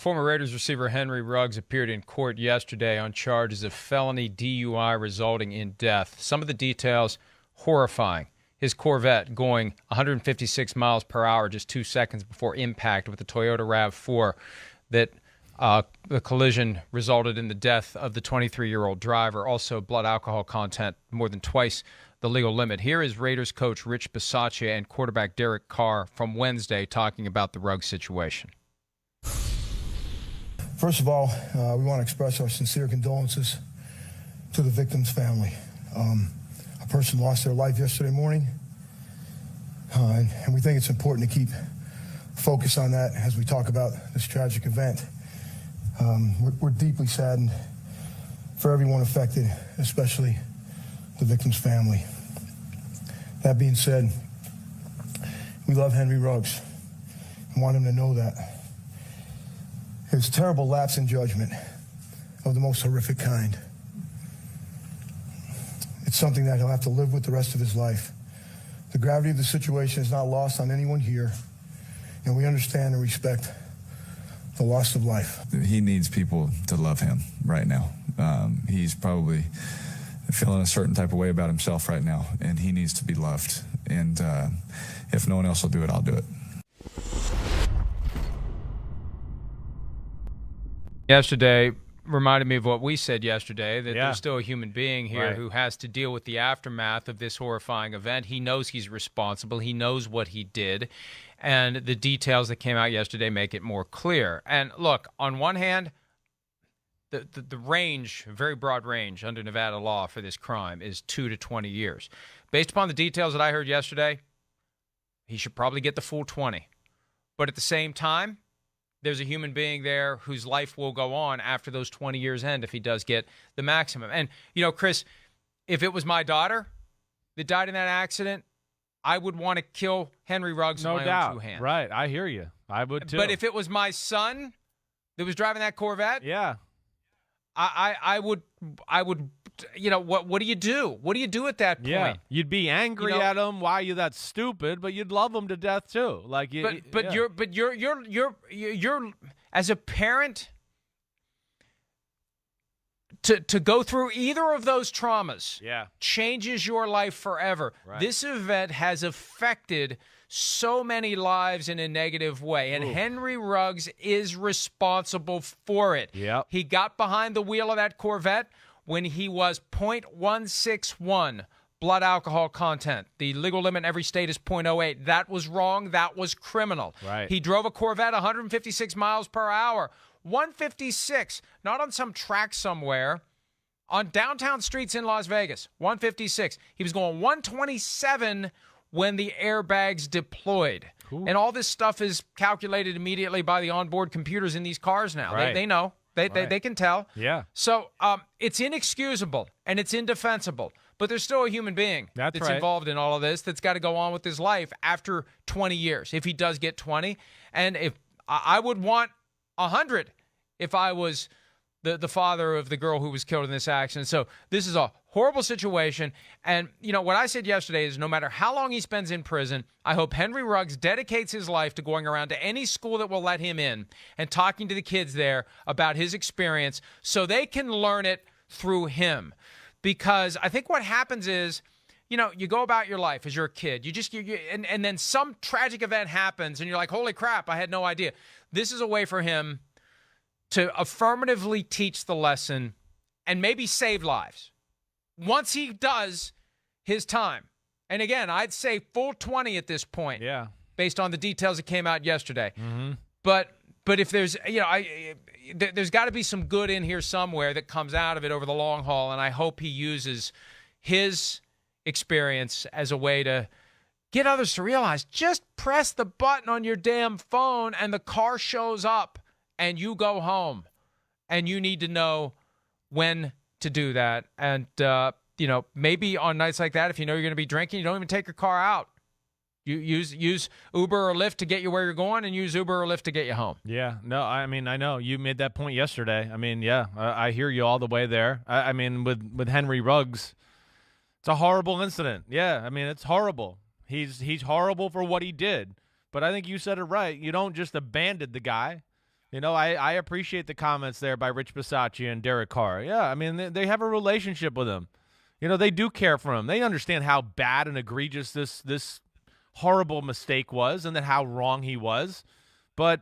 Former Raiders receiver Henry Ruggs appeared in court yesterday on charges of felony DUI resulting in death. Some of the details horrifying. His Corvette going 156 miles per hour just 2 seconds before impact with the Toyota RAV4. That the collision resulted in the death of the 23-year-old driver. Also, blood alcohol content more than twice the legal limit. Here is Raiders coach Rich Bisaccia and quarterback Derek Carr from Wednesday talking about the Ruggs situation. First of all, we want to express our sincere condolences to the victim's family. A person lost their life yesterday morning, and we think it's important to keep focus on that as we talk about this tragic event. We're deeply saddened for everyone affected, especially the victim's family. That being said, we love Henry Ruggs and want him to know that. His terrible lapse in judgment of the most horrific kind. It's something that he'll have to live with the rest of his life. The gravity of the situation is not lost on anyone here, and we understand and respect the loss of life. He needs people to love him right now. He's probably feeling a certain type of way about himself right now, and he needs to be loved. And if no one else will do it, I'll do it. Yesterday reminded me of what we said yesterday, that Yeah. there's still a human being here Right. who has to deal with the aftermath of this horrifying event. He knows he's responsible. He knows what he did. And the details that came out yesterday make it more clear. And look, on one hand, the range, very broad range under Nevada law for this crime is 2 to 20 years. Based upon the details that I heard yesterday, he should probably get the full 20. But at the same time, there's a human being there whose life will go on after those 20 years end if he does get the maximum. And, you know, Chris, if it was my daughter that died in that accident, I would want to kill Henry Ruggs with my own two hands. Right, I hear you. I would too. But if it was my son that was driving that Corvette, yeah, I would, you know, what do you do? What do you do at that point? yeah, you'd be angry You know- at him. Why are you that stupid? But you'd love him to death too. Like, But you're as a parent to go through either of those traumas yeah, changes your life forever. Right. This event has affected so many lives in a negative way, and Ooh. Henry Ruggs is responsible for it. Yep. He got behind the wheel of that Corvette when he was .161 blood alcohol content. The legal limit in every state is .08. That was wrong. That was criminal. Right. He drove a Corvette 156 miles per hour. 156, not on some track somewhere, on downtown streets in Las Vegas. 156. He was going 127 when the airbags deployed. Cool. And all this stuff is calculated immediately by the onboard computers in these cars now. Right. They know. They can tell. Yeah. So it's inexcusable and it's indefensible. But there's still a human being That's right. involved in all of this that's got to go on with his life after 20 years, if he does get 20. And if I would want 100 if I was the father of the girl who was killed in this accident. So this is a horrible situation. And, you know, what I said yesterday is no matter how long he spends in prison, I hope Henry Ruggs dedicates his life to going around to any school that will let him in and talking to the kids there about his experience so they can learn it through him. Because I think what happens is, you know, you go about your life as you're a kid. And then some tragic event happens and you're like, holy crap, I had no idea. This is a way for him to affirmatively teach the lesson and maybe save lives once he does his time. And again, I'd say full 20 at this point, yeah. based on the details that came out yesterday. Mm-hmm. But if there's, you know, there's got to be some good in here somewhere that comes out of it over the long haul, and I hope he uses his experience as a way to get others to realize, just press the button on your damn phone and the car shows up and you go home, and you need to know when to do that. And, you know, maybe on nights like that, if you know you're going to be drinking, you don't even take your car out. You use Uber or Lyft to get you where you're going, and use Uber or Lyft to get you home. Yeah, no, I mean, I know you made that point yesterday. I mean, yeah, I hear you all the way there. I mean, with Henry Ruggs, it's a horrible incident. Yeah, I mean, it's horrible. He's horrible for what he did. But I think you said it right. You don't just abandon the guy. You know, I appreciate the comments there by Rich Bisaccia and Derek Carr. Yeah, I mean, they have a relationship with him. You know, they do care for him. They understand how bad and egregious this horrible mistake was and then how wrong he was. But,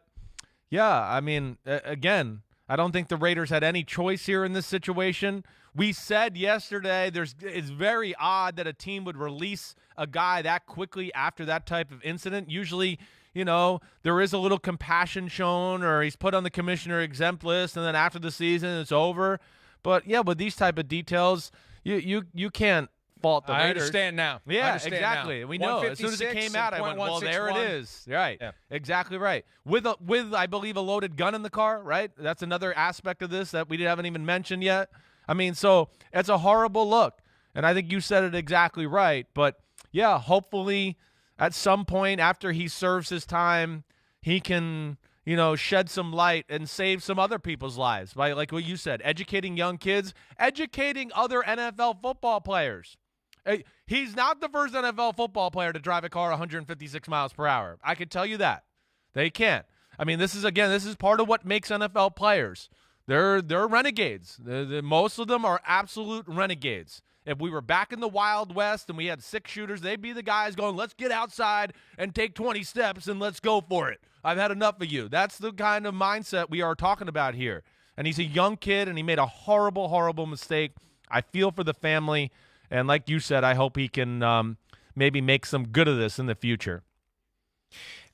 yeah, I mean, again, I don't think the Raiders had any choice here in this situation. We said yesterday it's very odd that a team would release a guy that quickly after that type of incident. Usually, you know, there is a little compassion shown, or he's put on the commissioner exempt list, and then after the season it's over. But, yeah, with these type of details, you can't fault the Raiders. I understand now. Yeah, exactly. Now. We know. As soon as it came out, I went, well, there it is. Right. Yeah. Exactly right. With, I believe, a loaded gun in the car, right? That's another aspect of this that we haven't even mentioned yet. I mean, so it's a horrible look. And I think you said it exactly right. But, yeah, hopefully at some point after he serves his time, he can, you know, shed some light and save some other people's lives by, like what you said, educating young kids, educating other NFL football players. He's not the first NFL football player to drive a car 156 miles per hour. I can tell you that. They can't. I mean, this is part of what makes NFL players. They're renegades. Most of them are absolute renegades. If we were back in the Wild West and we had 6 shooters, they'd be the guys going, let's get outside and take 20 steps and let's go for it. I've had enough of you. That's the kind of mindset we are talking about here. And he's a young kid, and he made a horrible, horrible mistake. I feel for the family. And like you said, I hope he can maybe make some good of this in the future.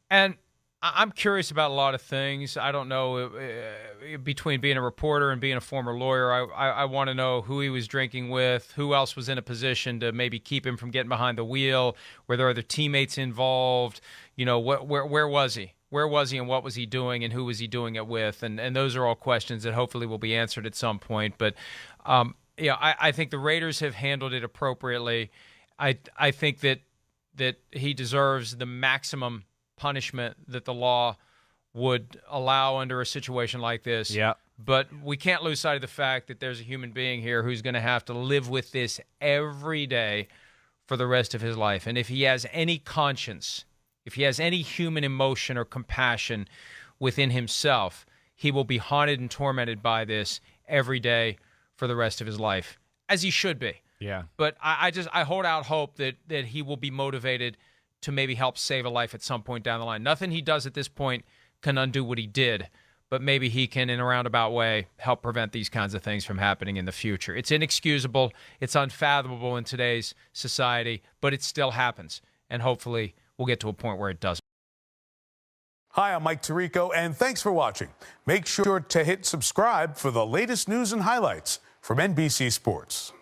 And I'm curious about a lot of things. I don't know, between being a reporter and being a former lawyer, I want to know who he was drinking with, who else was in a position to maybe keep him from getting behind the wheel, were there other teammates involved, you know, where was he? Where was he and what was he doing and who was he doing it with? And those are all questions that hopefully will be answered at some point. But, yeah, I think the Raiders have handled it appropriately. I think that he deserves the maximum punishment that the law would allow under a situation like this. Yeah. But we can't lose sight of the fact that there's a human being here who's going to have to live with this every day for the rest of his life. And if he has any conscience, if he has any human emotion or compassion within himself, he will be haunted and tormented by this every day for the rest of his life, as he should be. Yeah. But I hold out hope that he will be motivated to maybe help save a life at some point down the line. Nothing he does at this point can undo what he did, but maybe he can, in a roundabout way, help prevent these kinds of things from happening in the future. It's inexcusable. It's unfathomable in today's society, but it still happens. And hopefully we'll get to a point where it doesn't. Hi, I'm Mike Tirico, and thanks for watching. Make sure to hit subscribe for the latest news and highlights from NBC Sports.